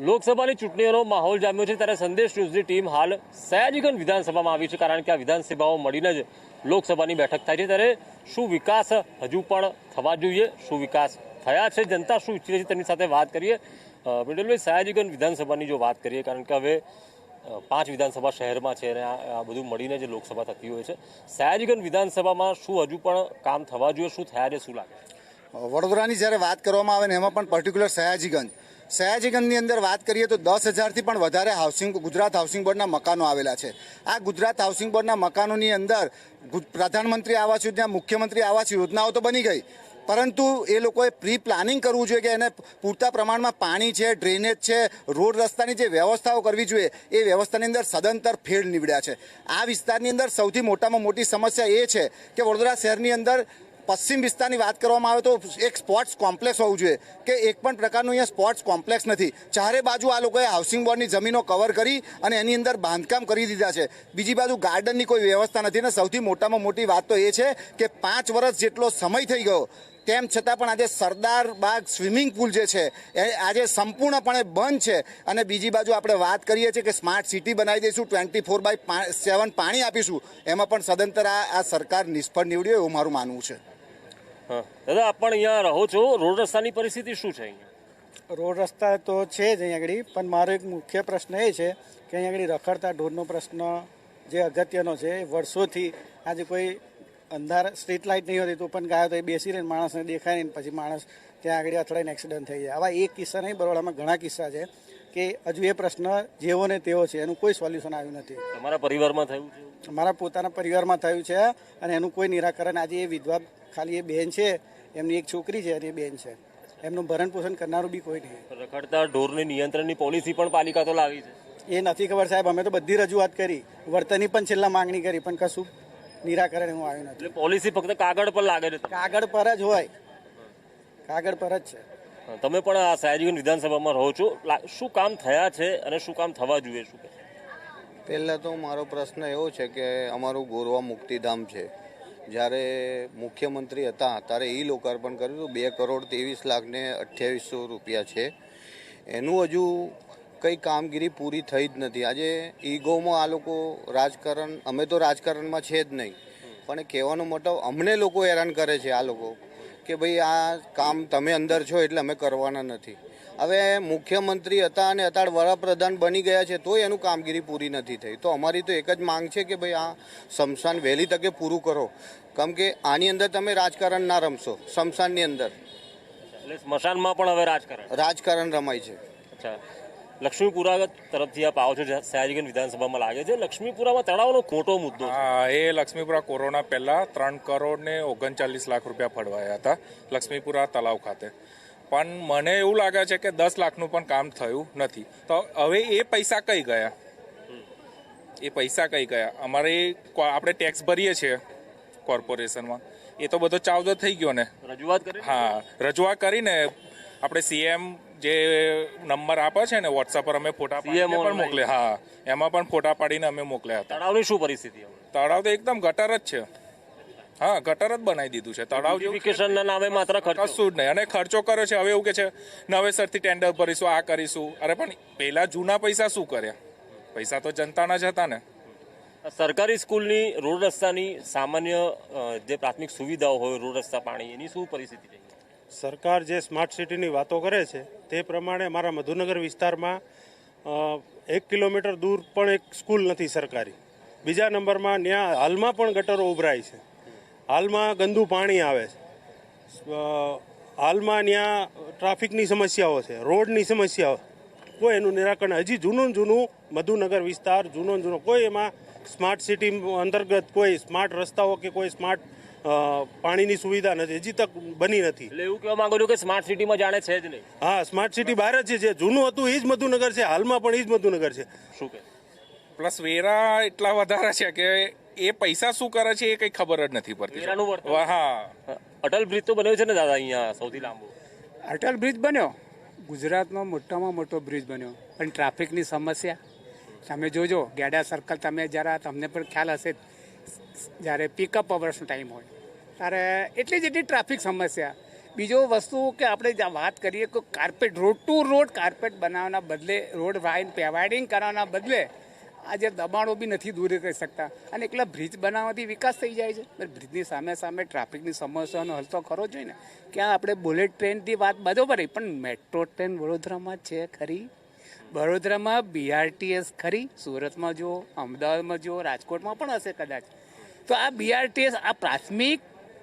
લોકસભાની ચૂંટણીઓનો માહોલ જામ્યો છે ત્યારે સંદેશ ન્યૂઝની ટીમ હાલ સયાજીગંજ વિધાનસભામાં આવી છે, કારણ કે આ વિધાનસભાઓ મળીને જ લોકસભાની બેઠક થાય છે। ત્યારે શું વિકાસ હજુ પણ થવા જોઈએ, શું વિકાસ થયા છે, જનતા શું ઈચ્છે છે, તેની સાથે વાત કરીએ। મિડલભાઈ, સયાજીગંજ વિધાનસભાની જો વાત કરીએ, કારણ કે હવે 5 વિધાનસભા શહેરમાં છે અને આ બધું મળીને જ લોકસભા થતી હોય છે, સયાજીગંજ વિધાનસભામાં શું હજુ પણ કામ થવા જોઈએ, શું થયા છે, શું લાગે? વડોદરાની જ્યારે વાત કરવામાં આવે ને એમાં પણ પર્ટિક્યુલર સયાજીગંજની અંદર વાત કરીએ તો 10,000થી પણ વધારે ગુજરાત હાઉસિંગ બોર્ડના મકાનો આવેલા છે। આ ગુજરાત હાઉસિંગ બોર્ડના મકાનોની અંદર પ્રધાનમંત્રી આવાસ યોજના, મુખ્યમંત્રી આવાસ યોજનાઓ તો બની ગઈ, પરંતુ એ લોકોએ પ્રી પ્લાનિંગ કરવું જોઈએ કે એને પૂરતા પ્રમાણમાં પાણી છે, ડ્રેનેજ છે, રોડ રસ્તાની જે વ્યવસ્થાઓ કરવી જોઈએ એ વ્યવસ્થાની અંદર સદંતર ફેલ નીવડ્યા છે। આ વિસ્તારની અંદર સૌથી મોટામાં મોટી સમસ્યા એ છે કે વડોદરા શહેરની અંદર પશ્ચિમ વિસ્તારની વાત કરવામાં આવે તો એક સ્પોર્ટ્સ કોમ્પ્લેક્સ હોવું જોઈએ કે એક પણ પ્રકારનું અહીંયા સ્પોર્ટ્સ કોમ્પ્લેક્સ નથી। ચારે બાજુ આ લોકોએ હાઉસિંગ બોર્ડની જમીનો કવર કરી અને એની અંદર બાંધકામ કરી દીધા છે। બીજી બાજુ ગાર્ડનની કોઈ વ્યવસ્થા નથી અને સૌથી મોટામાં મોટી વાત તો એ છે કે 5 વર્ષ જેટલો સમય થઈ ગયો તેમ છતાં પણ આજે સરદાર બાગ સ્વિમિંગ પુલ જે છે એ આજે સંપૂર્ણપણે બંધ છે। અને બીજી બાજુ આપણે વાત કરીએ છીએ કે સ્માર્ટ સિટી બનાવી દઈશું, 24/7 પાણી આપીશું, એમાં પણ સદંતર આ સરકાર નિષ્ફળ નીવડી એવું મારું માનવું છે। દાદા, આપ પણ અહીંયા રહો છો, રોડ રસ્તાની પરિસ્થિતિ શું છે અહીંયા? રોડ રસ્તા તો છે જ અહીંયા આગળ, પણ મારો એક મુખ્ય પ્રશ્ન એ છે કે અહીંયા આગળ રખડતા ઢોરનો પ્રશ્ન જે અગત્યનો છે, વર્ષોથી આજે કોઈ અંધાર સ્ટ્રીટ લાઇટ નહીં હોતી તો પણ ગાયો તો એ બેસી રહે, માણસને દેખાય નહીં, પછી માણસ ત્યાં આગળ અથડાઈને એક્સિડન્ટ થઈ જાય। આવા એક કિસ્સા નહીં, બરોડામાં ઘણા કિસ્સા છે કે હજુ એ પ્રશ્ન જેવો ને તેવો છે, એનું કોઈ સોલ્યુશન આવ્યું નથી। તમારા પરિવારમાં થયું છે? મારા પોતાના પરિવારમાં થયું છે અને એનું કોઈ નિરાકરણ આજે એ વિધવા ખાલી એ બેન છે, એમની એક છોકરી છે અને એ બેન છે, એમનું ભરણ પોષણ કરનારું બી કોઈ નહીં। રખડતા ઢોરની નિયંત્રણની પોલિસી પણ પાલિકા તો લાવી છે, એ નથી ખબર સાહેબ, અમે તો બધી રજૂઆત કરી, વર્તનની પણ છેલ્લા માંગણી કરી, પણ કશું નિરાકરણ એવું આવ્યું નથી। એટલે પોલિસી ફક્ત કાગળ પર લાગે છે? કાગળ પર જ હોય, કાગળ પર જ છે। તમે પણ આ સયાજીગંજ વિધાનસભામાં રહો છો, શું કામ થયા છે અને શું કામ થવા જોઈએ, શું? પહેલાં તો મારો પ્રશ્ન એવો છે કે અમારું ગોરવા મુક્તિધામ છે, જ્યારે મુખ્યમંત્રી હતા ત્યારે એ લોકાર્પણ કર્યું હતું, 2,23,28,00,000 રૂપિયા છે, એનું હજુ કંઈ કામગીરી પૂરી થઈ જ નથી। આજે ઈગોમાં આ લોકો રાજકારણ, અમે તો રાજકારણમાં છે જ નહીં, પણ કહેવાનો મતલબ અમને લોકો હેરાન કરે છે આ લોકો કે ભાઈ આ કામ તમે અંદર છો એટલે અમે કરવાના નથી। હવે મુખ્યમંત્રી હતા અને અત્યારે વડાપ્રધાન બની ગયા છે તોય એનું કામગીરી પૂરી નથી થઈ। તો અમારી તો એક જ માંગ છે કે ભાઈ આ સ્મશાન વહેલી તકે પૂરું કરો, કેમ કે આની અંદર તમે રાજકારણ ના રમશો, સ્મશાનની અંદર એટલે સ્મશાનમાં પણ હવે રાજકારણ રમાય છે। અચ્છા, લક્ષ્મીપુરા તરફથી આપ આવો છો, સયાજીગંજ વિધાનસભામાં લાગે છે, લક્ષ્મીપુરામાં તળાવનો ખોટો મુદ્દો છે। હા, એ લક્ષ્મીપુરા કોરોના પહેલા 3,39,00,000 રૂપિયા ફળવાયા હતા લક્ષ્મીપુરા તળાવ ખાતે, પણ મને એવું લાગે છે કે 10 લાખનું પણ કામ થયું નથી। તો હવે એ પૈસા કઈ ગયા? અમારે આપણે ટેક્સ ભરીએ છીએ કોર્પોરેશનમાં, એ તો બધો ચાવજો થઈ ગયો ને। રજૂઆત કરી? હા, રજૂઆત કરીને આપણે સીએમ જે નંબર આપે છે ને વોટ્સઅપ પર, અમે ફોટા પાડીને પણ મોકલ્યા। હા, એમાં પણ ફોટા પાડીને અમે મોકલ્યા હતા। તળાવની શું પરિસ્થિતિ? તળાવ તો એકદમ ગટર જ છે। હા, ગટર જ બનાવી દીધું છે તળાવ, બ્યુટિફિકેશનના નામે માત્ર કશું જ નહીં, અને ખર્ચો કર્યો છે। હવે એવું કે છે નવેસરથી ટેન્ડર ભરીશું, આ કરીશું, અરે પણ પહેલા જૂના પૈસા શું કર્યા? પૈસા તો જનતાના જ હતા ને। સરકારી સ્કૂલની રોડ રસ્તાની સામાન્ય જે પ્રાથમિક સુવિધાઓ હોય, રોડ રસ્તા, પાણી, એની શું પરિસ્થિતિ છે? સરકાર જે સ્માર્ટ સિટીની વાતો કરે છે તે પ્રમાણે મારા મધુનગર વિસ્તારમાં 1 કિલોમીટર દૂર પણ એક સ્કૂલ નથી સરકારી। બીજા નંબરમાં ત્યાં હાલમાં પણ ગટરો ઉભરાય છે, હાલમાં ગંદુ પાણી આવે છે, હાલમાં ત્યાં ટ્રાફિકની સમસ્યાઓ છે, રોડની સમસ્યાઓ, કોઈ એનું નિરાકરણ હજી જૂનું મધુનગર વિસ્તાર જૂનો કોઈ એમાં સ્માર્ટ સિટી અંતર્ગત કોઈ સ્માર્ટ રસ્તાઓ કે કોઈ સ્માર્ટ પાણીની સુવિધા નથી, હજી તક બની નથી। એટલે એવું કહેવા માંગુ છું કે સ્માર્ટ સિટીમાં જાણે છે જ નહીં? હા, સ્માર્ટ સિટી બહાર જ છે, જે જૂનું હતું એ જ મધુનગર છે, હાલમાં પણ એ જ મધુનગર છે। શું કે પ્લસ વેરા એટલા વધારે છે કે એ પૈસા શું કરે છે એ કંઈ ખબર જ નથી પડતી। હા, અટલ બ્રિજ તો બન્યો છે ને દાદા અહીંયા સૌથી લાંબો? અટલ બ્રિજ બન્યો, ગુજરાતનો મોટામાં મોટો બ્રિજ બન્યો, પણ ટ્રાફિકની સમસ્યા તમે જોજો, ગેડા સર્કલ તમે જરા, તમને પણ ખ્યાલ હશે, જ્યારે પિકઅપ અવર્સનો ટાઈમ હોય ત્યારે એટલી ટ્રાફિક સમસ્યા, બીજો વસ્તુ કે આપણે જ્યાં વાત કરીએ કે carpet road to road carpet બનાવવાના બદલે રોડ વાઇડિંગ કરવાના બદલે આ જે દબાણો બી નથી દૂર કરી શકતા અને એકલા બ્રિજ બનાવવાથી વિકાસ થઈ જાય છે. બ્રિજની સામે સામે ટ્રાફિકની સમસ્યાનો હલ તો ખરો જોઈએ ને. ક્યાં આપણે બુલેટ ટ્રેનથી વાત બરોબર પણ મેટ્રો ટ્રેન વડોદરામાં છે ખરી? વડોદરામાં BRTS ખરી? સુરતમાં જો, અમદાવાદમાં જો, રાજકોટમાં પણ હશે કદાચ. તો આ BRTS આ પ્રાથમિક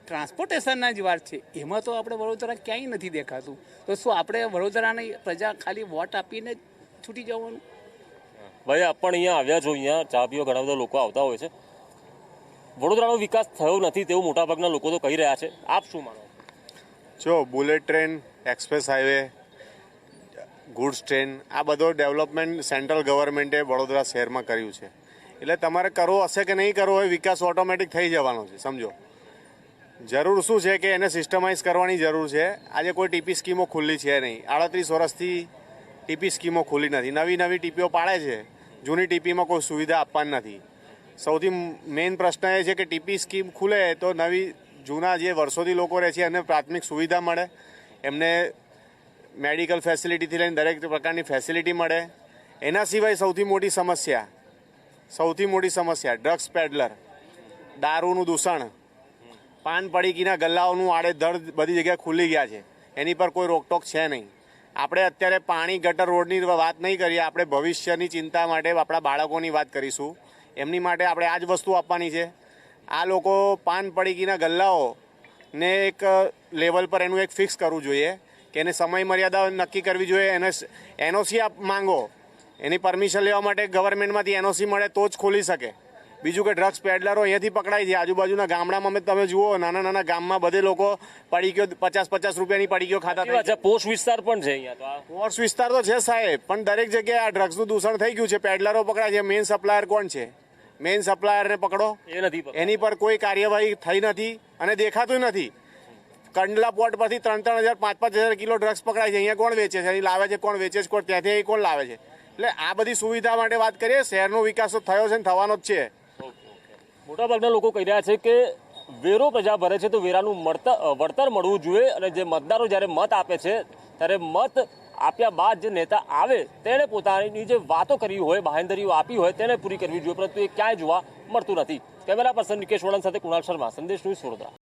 ટ્રાન્સપોર્ટેશનના જ વાત છે, એમાં તો આપણે વડોદરા ક્યાંય નથી દેખાતું. તો શું આપણે વડોદરાની પ્રજા ખાલી વોટ આપીને છૂટી જવાનું? ભાઈ આપ પણ અહીંયા આવ્યા છો, અહીંયા ચા પીવા ઘણા બધા લોકો આવતા હોય છે. વડોદરાનો વિકાસ થયો નથી તેવું મોટાભાગના લોકો તો કહી રહ્યા છે. આપ શું માનો? જો bullet train, express highway, goods train, આ બધો ડેવલપમેન્ટ સેન્ટ્રલ ગવર્મેન્ટે વડોદરા શહેરમાં કર્યું છે. એટલે તમારે કરવો હશે કે નહીં કરવો હોય, વિકાસ ઓટોમેટિક થઈ જવાનો છે. સમજો, જરૂર શું છે કે એને સિસ્ટમાઇઝ કરવાની જરૂર છે. આજે કોઈ ટીપી સ્કીમો ખુલ્લી છે નહીં. 38 વર્ષથી ટીપી સ્કીમો ખુલ્લી નથી. નવી નવી ટીપીઓ પાડે છે, જૂની ટીપીમાં કોઈ સુવિધા આપવાની નથી. સૌથી મેઇન પ્રશ્ન એ છે કે ટીપી સ્કીમ ખુલે તો નવી જૂના જે વર્ષોથી લોકો રહે છે એમને પ્રાથમિક સુવિધા મળે, એમને મેડિકલ ફેસિલિટીથી લઈને દરેક પ્રકારની ફેસિલિટી મળે. એના સિવાય સૌથી મોટી સમસ્યા ડ્રગ્સ પેડલર, દારૂનું દૂષણ, પાન પડીકીના ગલ્લાઓનું આડેધડ બધી જગ્યાએ ખુલી ગયા છે. એની પર કોઈ રોકટોક છે નહીં. આપણે અત્યારે પાણી ગટર રોડની વાત નહીં કરીએ, આપણે ભવિષ્યની ચિંતા માટે આપણા બાળકોની વાત કરીશું. એમની માટે આપણે આ જ વસ્તુ આપવાની છે. આ લોકો પાન પડીકીના ગલ્લાઓને એક લેવલ પર એનું એક ફિક્સ કરવું જોઈએ કે એને સમય મર્યાદા નક્કી કરવી જોઈએ. એને એનઓસી માંગો, એની પરમિશન લેવા માટે ગવર્મેન્ટમાંથી એનઓસી મળે તો જ ખોલી શકે. બીજું કે ડ્રગ્સ પેડલરો અહીંયાથી પકડાય છે. આજુબાજુના ગામડામાં તમે જુઓ, નાના નાના ગામમાં બધે લોકો પડીકીઓ 50 રૂપિયાની પડીકીઓ ખાતા થાય છે. પોસ્ટ વિસ્તાર પણ છે અહીંયા. તો પોસ્ટ વિસ્તાર તો છે સાહેબ, પણ દરેક જગ્યાએ આ ડ્રગ્સનું દૂષણ થઈ ગયું છે. પેડલરો પકડાય છે. મેઇન સપ્લાયર કોણ છે? મેઇન સપ્લાયરને પકડો. એ નથી એની પર કોઈ કાર્યવાહી થઈ નથી અને દેખાતું નથી. કંડલા પોર્ટ પરથી 3,000, 5,000 કિલો ડ્રગ્સ પકડાય છે. અહીંયા કોણ વેચે છે? અહીં લાવે છે કોણ? વેચે છે કોણ? ત્યાંથી અહીં કોણ લાવે છે? એટલે આ બધી સુવિધા માટે વાત કરીએ. શહેરનો વિકાસ તો થયો છે ને થવાનો જ છે. મોટાભાગના લોકો કહી રહ્યા છે કે વેરો પ્રજા ભરે છે તો વેરાનું વળતર મળવું જોઈએ, અને જે મતદારો જ્યારે મત આપે છે ત્યારે મત આપ્યા બાદ જે નેતા આવે તેણે પોતાની જે વાતો કરી હોય, બાંહેધરીઓ આપી હોય તેને પૂરી કરવી જોઈએ, પરંતુ એ ક્યાંય જોવા મળતું નથી. કેમેરા પર્સન નિકેશ વળન સાથે કુણાલ શર્મા, સંદેશ ન્યૂઝ, વડોદરા.